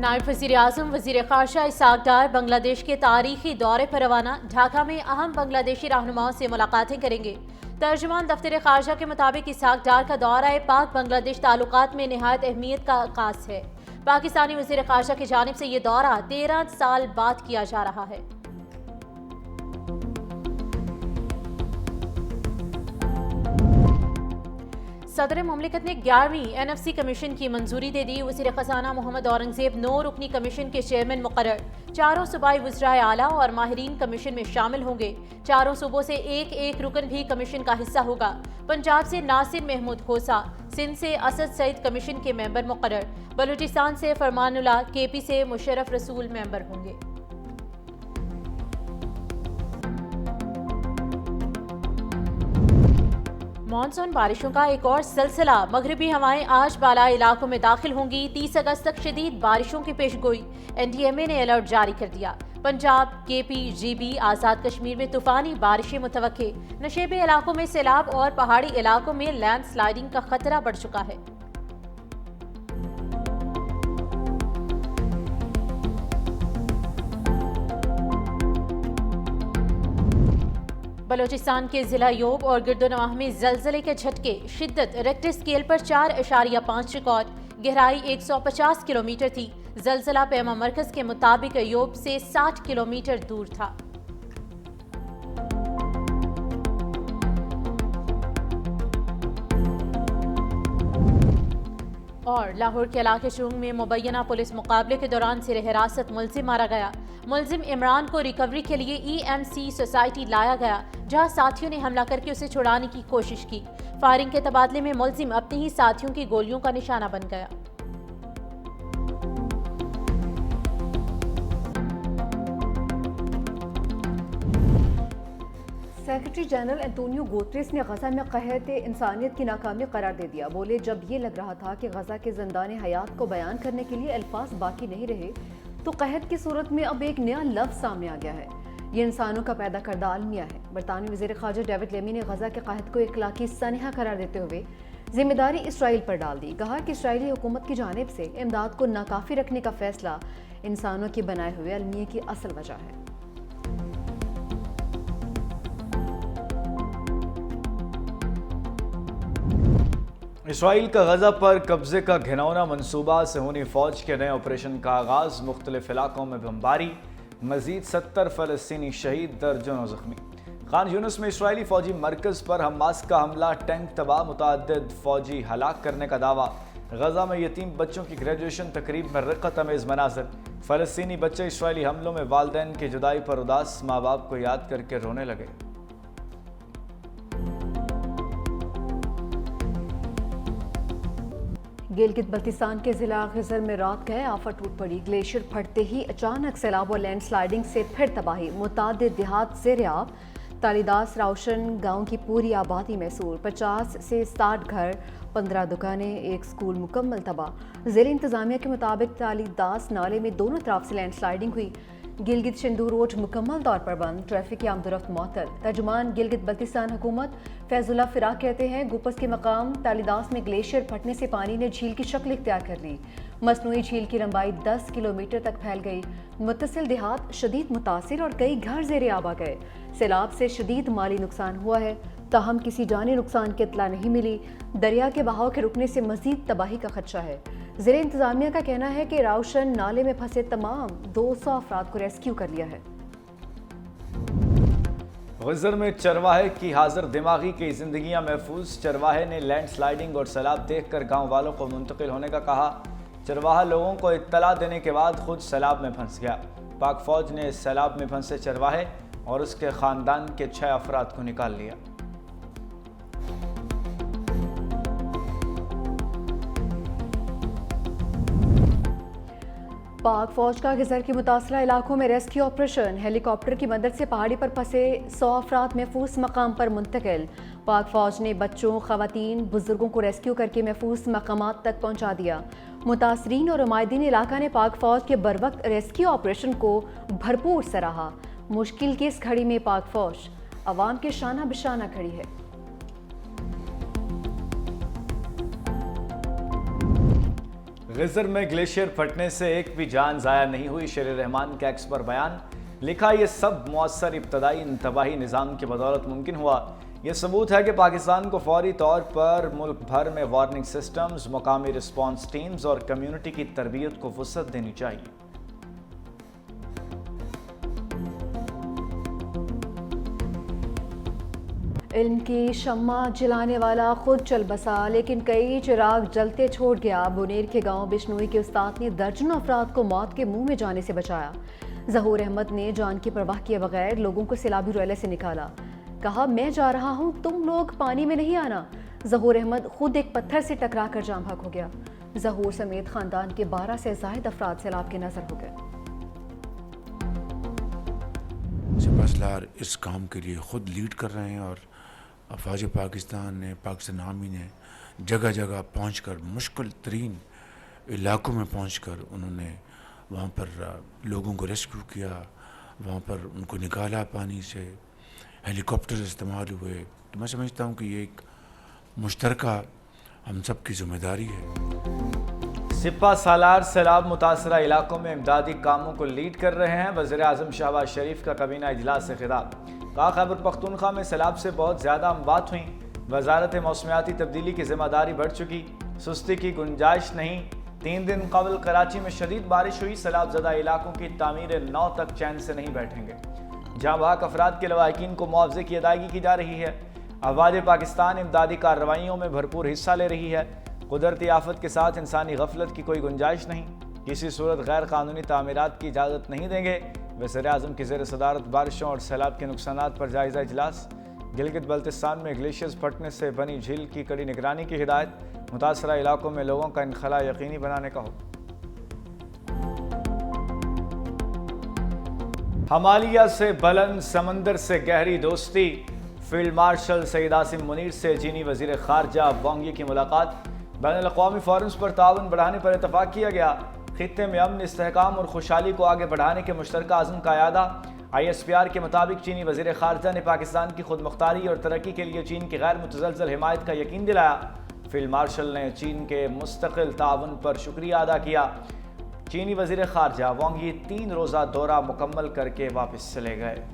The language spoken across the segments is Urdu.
نائب وزیر اعظم وزیر خارجہ اسحاق ڈار بنگلہ دیش کے تاریخی دورے پر روانہ، ڈھاکہ میں اہم بنگلہ دیشی رہنماؤں سے ملاقاتیں کریں گے۔ ترجمان دفتر خارجہ کے مطابق اسحاق ڈار کا دورہ پاک بنگلہ دیش تعلقات میں نہایت اہمیت کا عکاس ہے۔ پاکستانی وزیر خارجہ کی جانب سے یہ دورہ 13 سال بعد کیا جا رہا ہے۔ صدر مملکت نے 11ویں NFC کمیشن کی منظوری دے دی۔ وزیر خزانہ محمد اورنگزیب 9 رکنی کمیشن کے چیئرمین مقرر، چاروں صوبائی وزرائے اعلیٰ اور ماہرین کمیشن میں شامل ہوں گے۔ چاروں صوبوں سے ایک رکن بھی کمیشن کا حصہ ہوگا۔ پنجاب سے ناصر محمود کھوسا، سندھ سے اسد سعید کمیشن کے ممبر مقرر، بلوچستان سے فرمان اللہ، KP سے مشرف رسول ممبر ہوں گے۔ مانسون بارشوں کا ایک اور سلسلہ، مغربی ہوائیں آج بالائی علاقوں میں داخل ہوں گی۔ 30 اگست تک شدید بارشوں کی پیش گوئی، NDMA نے الرٹ جاری کر دیا۔ پنجاب، KP، GB، آزاد کشمیر میں طوفانی بارشیں متوقع۔ نشیبی علاقوں میں سیلاب اور پہاڑی علاقوں میں لینڈ سلائیڈنگ کا خطرہ بڑھ چکا ہے۔ بلوچستان کے ضلع یوب اور گرد و نواح میں زلزلے کے جھٹکے، شدت ریکٹر اسکیل پر 4.5 ریکارڈ، گہرائی 150 کلومیٹر تھی۔ زلزلہ پیما مرکز کے مطابق یوب سے 60 کلومیٹر دور تھا۔ اور لاہور کے علاقے چونگ میں مبینہ پولیس مقابلے کے دوران زیر حراست ملزم مارا گیا۔ ملزم عمران کو ریکوری کے لیے EMC سوسائٹی لایا گیا، جہاں ساتھیوں نے حملہ کر کے اسے چھڑانے کی کوشش کی۔ فائرنگ کے تبادلے میں ملزم اپنے ہی ساتھیوں کی گولیوں کا نشانہ بن گیا۔ سیکرٹری جنرل انتونیو گوتریس نے غزہ میں قحط انسانیت کی ناکامی قرار دے دیا۔ بولے، جب یہ لگ رہا تھا کہ غزہ کے زندان حیات کو بیان کرنے کے لیے الفاظ باقی نہیں رہے، تو قحط کی صورت میں اب ایک نیا لفظ سامنے آ گیا ہے۔ یہ انسانوں کا پیدا کردہ المیہ ہے۔ برطانوی وزیر خارجہ ڈیوڈ لیمی نے غزہ کے قحط کو اخلاقی سانحہ قرار دیتے ہوئے ذمہ داری اسرائیل پر ڈال دی۔ کہا کہ اسرائیلی حکومت کی جانب سے امداد کو ناکافی رکھنے کا فیصلہ انسانوں کے بنائے ہوئے المیہ کی اصل وجہ ہے۔ اسرائیل کا غزہ پر قبضے کا گھناؤنا منصوبہ، صہیونی فوج کے نئے آپریشن کا آغاز، مختلف علاقوں میں بمباری، مزید 70 فلسطینی شہید، درجنوں زخمی۔ خان یونس میں اسرائیلی فوجی مرکز پر حماس کا حملہ، ٹینک تباہ، متعدد فوجی ہلاک کرنے کا دعویٰ۔ غزہ میں یتیم بچوں کی گریجویشن تقریب میں رقت امیز مناظر، فلسطینی بچے اسرائیلی حملوں میں والدین کی جدائی پر اداس، ماں باپ کو یاد کر کے رونے لگے۔ گلگت بلتستان کے ضلع خزر میں رات گئے آفت ٹوٹ پڑی۔ گلیشیئر پھٹتے ہی اچانک سیلاب اور لینڈ سلائیڈنگ سے پھر تباہی، متعدد دیہات زیر آب۔ تالیداس راوشن گاؤں کی پوری آبادی محصور، 50 سے 60 گھر، 15 دکانیں، ایک سکول مکمل تباہ۔ ضلع انتظامیہ کے مطابق تالیداس نالے میں دونوں طرف سے لینڈ سلائیڈنگ ہوئی۔ گلگت شندو روڈ مکمل طور پر بند، ٹریفک کی آمد و رفت معطل۔ ترجمان گلگت بلتستان حکومت فیض اللہ فراق کہتے ہیں، گوپس کے مقام تالیداس میں گلیشیئر پھٹنے سے پانی نے جھیل کی شکل اختیار کر لی۔ مصنوعی جھیل کی لمبائی 10 کلومیٹر تک پھیل گئی۔ متصل دیہات شدید متاثر اور کئی گھر زیر آب آ گئے۔ سیلاب سے شدید مالی نقصان ہوا ہے، تاہم کسی جانی نقصان کی اطلاع نہیں ملی۔ دریا کے بہاؤ کے رکنے سے مزید تباہی کا خدشہ ہے۔ ضلع انتظامیہ کا کہنا ہے کہ راوشن نالے میں پھنسے تمام 200 افراد کو ریسکیو کر لیا ہے۔ غزر میں چرواہے کی حاضر دماغی کی زندگیاں محفوظ، چرواہے نے لینڈ سلائیڈنگ اور سیلاب دیکھ کر گاؤں والوں کو منتقل ہونے کا کہا۔ چرواہا لوگوں کو اطلاع دینے کے بعد خود سیلاب میں پھنس گیا۔ پاک فوج نے سیلاب میں پھنسے چرواہے اور اس کے خاندان کے 6 افراد کو نکال لیا۔ پاک فوج کا خزر کی متاثرہ علاقوں میں ریسکیو آپریشن، ہیلی کاپٹر کی مدد سے پہاڑی پر پھنسے 100 افراد محفوظ مقام پر منتقل۔ پاک فوج نے بچوں، خواتین، بزرگوں کو ریسکیو کر کے محفوظ مقامات تک پہنچا دیا۔ متاثرین اور عمائدین علاقہ نے پاک فوج کے بروقت ریسکیو آپریشن کو بھرپور سراہا۔ مشکل کی اس گھڑی میں پاک فوج عوام کے شانہ بشانہ کھڑی ہے۔ غزر میں گلیشیئر پھٹنے سے ایک بھی جان ضائع نہیں ہوئی، شیر رحمان کا ایکس پر بیان، لکھا یہ سب مؤثر ابتدائی انتباہی نظام کی بدولت ممکن ہوا۔ یہ ثبوت ہے کہ پاکستان کو فوری طور پر ملک بھر میں وارننگ سسٹمز، مقامی رسپانس ٹیمز اور کمیونٹی کی تربیت کو وسعت دینی چاہیے۔ علم کی شمع جلانے والا خود چل بسا لیکن کئی چراغ جلتے چھوڑ گیا۔ بنیر کے گاؤں بشنوئی کے استاد نے درجنوں افراد کو موت کے منہ میں جانے سے بچایا۔ ظہور احمد نے جان کی پرواہ کیے بغیر لوگوں کو سیلابی ریلے سے نکالا، کہا میں جا رہا ہوں، تم لوگ پانی میں نہیں آنا۔ ظہور احمد خود ایک پتھر سے ٹکرا کر جاں بحق ہو گیا۔ ظہور سمیت خاندان کے 12 سے زائد افراد سیلاب کے نظر ہو گئے۔ سپاسلار اس کام کے لیے خود لیڈ کر رہے ہیں اور افواج پاکستان نے، پاکستان آرمی نے جگہ جگہ پہنچ کر، مشکل ترین علاقوں میں پہنچ کر انہوں نے وہاں پر لوگوں کو ریسکیو کیا، وہاں پر ان کو نکالا پانی سے، ہیلی کاپٹر استعمال ہوئے۔ تو میں سمجھتا ہوں کہ یہ ایک مشترکہ ہم سب کی ذمہ داری ہے۔ سپہ سالار سیلاب متاثرہ علاقوں میں امدادی کاموں کو لیڈ کر رہے ہیں۔ وزیر اعظم شہباز شریف کا کابینہ اجلاس سے خطاب، کہا خیبر پختونخوا میں سیلاب سے بہت زیادہ اموات ہوئیں، وزارت موسمیاتی تبدیلی کی ذمہ داری بڑھ چکی، سستی کی گنجائش نہیں۔ 3 دن قبل کراچی میں شدید بارش ہوئی، سیلاب زدہ علاقوں کی تعمیر 9 تک چین سے نہیں بیٹھیں گے۔ جہاں بحق افراد کے لواحقین کو معاوضے کی ادائیگی کی جا رہی ہے۔ افواج پاکستان امدادی کارروائیوں میں بھرپور حصہ لے رہی ہے۔ قدرتی آفت کے ساتھ انسانی غفلت کی کوئی گنجائش نہیں، کسی صورت غیر قانونی تعمیرات کی اجازت نہیں دیں گے۔ وزیر اعظم کی زیر صدارت بارشوں اور سیلاب کے نقصانات پر جائزہ اجلاس۔ گلگت بلتستان میں گلیشیئرز پھٹنے سے بنی جھیل کی کڑی نگرانی کی ہدایت، متاثرہ علاقوں میں لوگوں کا انخلا یقینی بنانے کا حکم۔ ہمالیہ سے بلند، سمندر سے گہری دوستی، فیلڈ مارشل سید عاصم منیر سے چینی وزیر خارجہ وانگ یی کی ملاقات۔ بین الاقوامی فورمز پر تعاون بڑھانے پر اتفاق کیا گیا۔ خطے میں امن، استحکام اور خوشحالی کو آگے بڑھانے کے مشترکہ عزم کا اعادہ۔ ISPR کے مطابق چینی وزیر خارجہ نے پاکستان کی خود مختاری اور ترقی کے لیے چین کی غیر متزلزل حمایت کا یقین دلایا۔ فیلڈ مارشل نے چین کے مستقل تعاون پر شکریہ ادا کیا۔ چینی وزیر خارجہ وانگ یی 3 روزہ دورہ مکمل کر کے واپس چلے گئے۔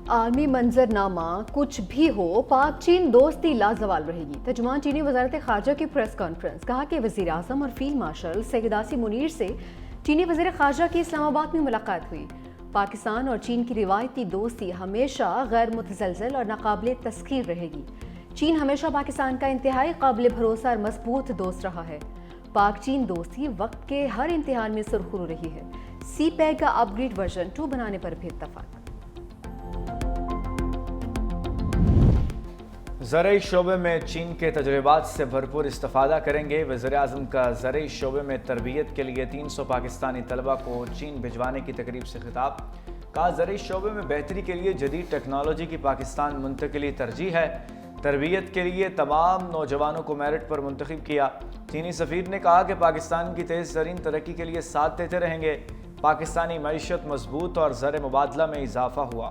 عالمی منظرنامہ کچھ بھی ہو، پاک چین دوستی لازوال رہے گی۔ ترجمان چینی وزارت خارجہ کی پریس کانفرنس، کہا کہ وزیر اعظم اور فیلڈ مارشل سید عاصم منیر سے چینی وزیر خارجہ کی اسلام آباد میں ملاقات ہوئی۔ پاکستان اور چین کی روایتی دوستی ہمیشہ غیر متزلزل اور ناقابل تسخیر رہے گی۔ چین ہمیشہ پاکستان کا انتہائی قابل بھروسہ اور مضبوط دوست رہا ہے۔ پاک چین دوستی وقت کے ہر امتحان میں سرخرو رہی ہے۔ سی پیک کا اپ گریڈ ورژن 2 بنانے پر بھی اتفاق۔ زرعی شعبے میں چین کے تجربات سے بھرپور استفادہ کریں گے۔ وزیر اعظم کا زرعی شعبے میں تربیت کے لیے 300 پاکستانی طلبہ کو چین بھجوانے کی تقریب سے خطاب، کہا زرعی شعبے میں بہتری کے لیے جدید ٹیکنالوجی کی پاکستان منتقلی ترجیح ہے۔ تربیت کے لیے تمام نوجوانوں کو میرٹ پر منتخب کیا۔ چینی سفیر نے کہا کہ پاکستان کی تیز ترین ترقی کے لیے ساتھ دیتے رہیں گے۔ پاکستانی معیشت مضبوط اور زر مبادلہ میں اضافہ ہوا۔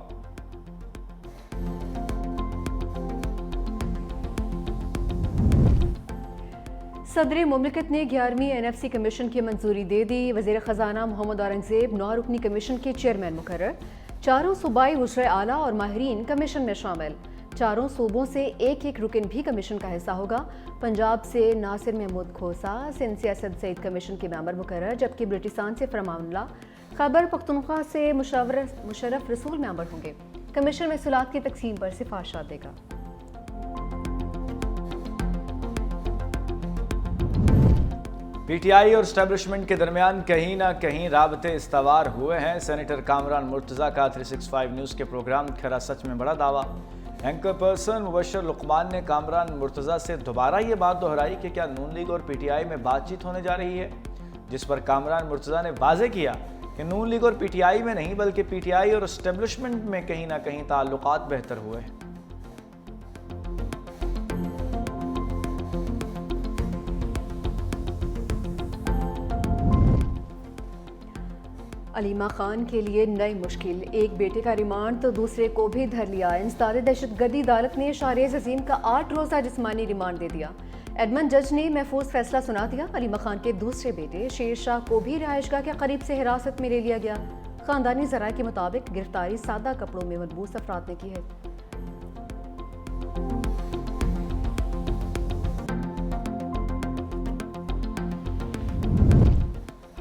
صدر مملکت نے 11ویں NFC کمیشن کی منظوری دے دی۔ وزیر خزانہ محمد اورنگزیب 9 رکنی کمیشن کے چیئرمین مقرر۔ 4 صوبائی وزرائے اعلیٰ اور ماہرین کمیشن میں شامل۔ 4 صوبوں سے ایک رکن بھی کمیشن کا حصہ ہوگا۔ پنجاب سے ناصر محمود کھوسا، سندھ سے اسد سعید کمیشن کے ممبر مقرر، جبکہ بلوچستان سے فرمان اللہ، خیبر پختونخوا سے مشرف رسول ممبر ہوں گے۔ کمیشن محصولات کی تقسیم پر سفارشات دے گا۔ PTI اور اسٹیبلشمنٹ کے درمیان کہیں نہ کہیں رابطے استوار ہوئے ہیں۔ سینیٹر کامران مرتضیٰ کا 365 نیوز کے پروگرام کھرا سچ میں بڑا دعویٰ۔ اینکر پرسن مبشر لقمان نے کامران مرتضیٰ سے دوبارہ یہ بات دہرائی کہ کیا نون لیگ اور PTI میں بات چیت ہونے جا رہی ہے، جس پر کامران مرتضیٰ نے واضح کیا کہ نون لیگ اور PTI میں نہیں بلکہ PTI اور اسٹیبلشمنٹ میں کہیں نہ کہیں تعلقات بہتر ہوئے ہیں۔ علیمہ خان کے لیے نئی مشکل، ایک بیٹے کا ریمانڈ تو دوسرے کو بھی دھر لیا۔ انسداد دہشت گردی عدالت نے شہریز عظیم کا 8 روزہ جسمانی ریمانڈ دے دیا۔ ایڈمنڈ جج نے محفوظ فیصلہ سنا دیا۔ علیمہ خان کے دوسرے بیٹے شیر شاہ کو بھی رہائش گاہ کے قریب سے حراست میں لے لیا گیا۔ خاندانی ذرائع کے مطابق گرفتاری سادہ کپڑوں میں ملبوس افراد نے کی ہے۔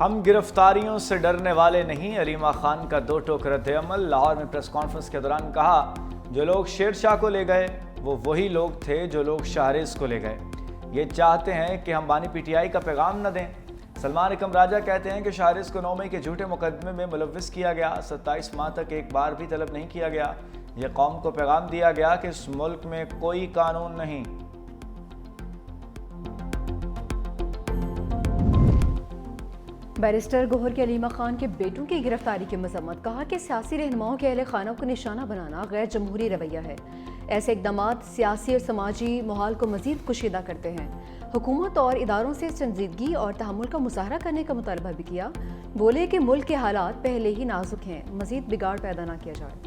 ہم گرفتاریوں سے ڈرنے والے نہیں، علیمہ خان کا 2 ٹوک رد عمل۔ لاہور میں پریس کانفرنس کے دوران کہا، جو لوگ شیر شاہ کو لے گئے وہ وہی لوگ تھے جو لوگ شاہریز کو لے گئے۔ یہ چاہتے ہیں کہ ہم بانی پی ٹی آئی کا پیغام نہ دیں۔ سلمان اکرم راجہ کہتے ہیں کہ شاہریز کو 9 مئی کے جھوٹے مقدمے میں ملوث کیا گیا، 27 ماہ تک ایک بار بھی طلب نہیں کیا گیا۔ یہ قوم کو پیغام دیا گیا کہ اس ملک میں کوئی قانون نہیں۔ بیرسٹر گوہر کے علیمہ خان کے بیٹوں کی گرفتاری کی مذمت، کہا کہ سیاسی رہنماؤں کے اہل خانہ کو نشانہ بنانا غیر جمہوری رویہ ہے۔ ایسے اقدامات سیاسی اور سماجی ماحول کو مزید کشیدہ کرتے ہیں۔ حکومت اور اداروں سے سنجیدگی اور تحمل کا مظاہرہ کرنے کا مطالبہ بھی کیا۔ بولے کہ ملک کے حالات پہلے ہی نازک ہیں، مزید بگاڑ پیدا نہ کیا جائے۔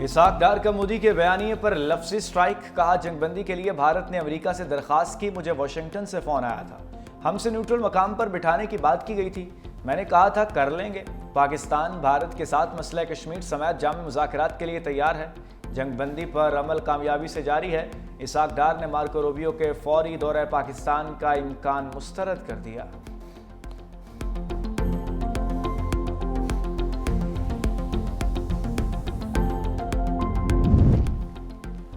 اسحاق ڈار کا مودی کے بیانیے پر لفظی سٹرائک، کہا جنگ بندی کے لیے بھارت نے امریکہ سے درخواست کی، مجھے واشنگٹن سے فون آیا تھا، ہم سے نیوٹرل مقام پر بٹھانے کی بات کی گئی تھی، میں نے کہا تھا کر لیں گے۔ پاکستان بھارت کے ساتھ مسئلہ کشمیر سمیت جامع مذاکرات کے لیے تیار ہے، جنگ بندی پر عمل کامیابی سے جاری ہے۔ اسحاق ڈار نے مارکو روبیو کے فوری دورہ پاکستان کا امکان مسترد کر دیا۔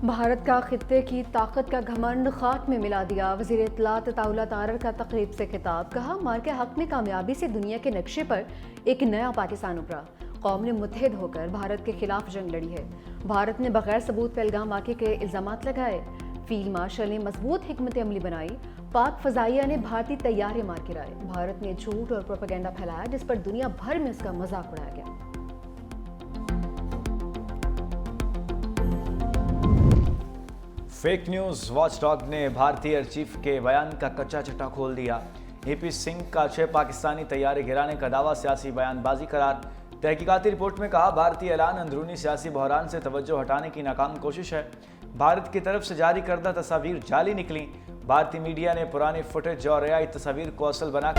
بھارت کا خطے کی طاقت کا گھمنڈ خاک میں ملا دیا، وزیر اطلاعات عطاءاللہ طارر کا تقریب سے خطاب، کہا مار کے حق میں کامیابی سے دنیا کے نقشے پر ایک نیا پاکستان ابھرا، قوم نے متحد ہو کر بھارت کے خلاف جنگ لڑی ہے، بھارت نے بغیر ثبوت پہلگام واقعے کے الزامات لگائے، فیلڈ مارشل نے مضبوط حکمت عملی بنائی، پاک فضائیہ نے بھارتی طیارے مار گرائے، بھارت نے جھوٹ اور پروپیگنڈا پھیلایا جس پر دنیا بھر میں اس کا مذاق اڑایا گیا۔ فیک نیوز واچ ڈاگ نے بھارتی ایئر چیف کے بیان کا کچا چٹا کھول دیا۔ اے پی سنگھ کا 6 پاکستانی طیارے گرانے کا دعویٰ سیاسی بیان بازی قرار۔ تحقیقاتی رپورٹ میں کہا بھارتی اعلان اندرونی سیاسی بحران سے توجہ ہٹانے کی ناکام کوشش ہے۔ بھارت کی طرف سے جاری کردہ تصاویر جعلی نکلیں۔ بھارتی میڈیا نے پرانی فوٹیج اور AI تصاویر کو اصل بنا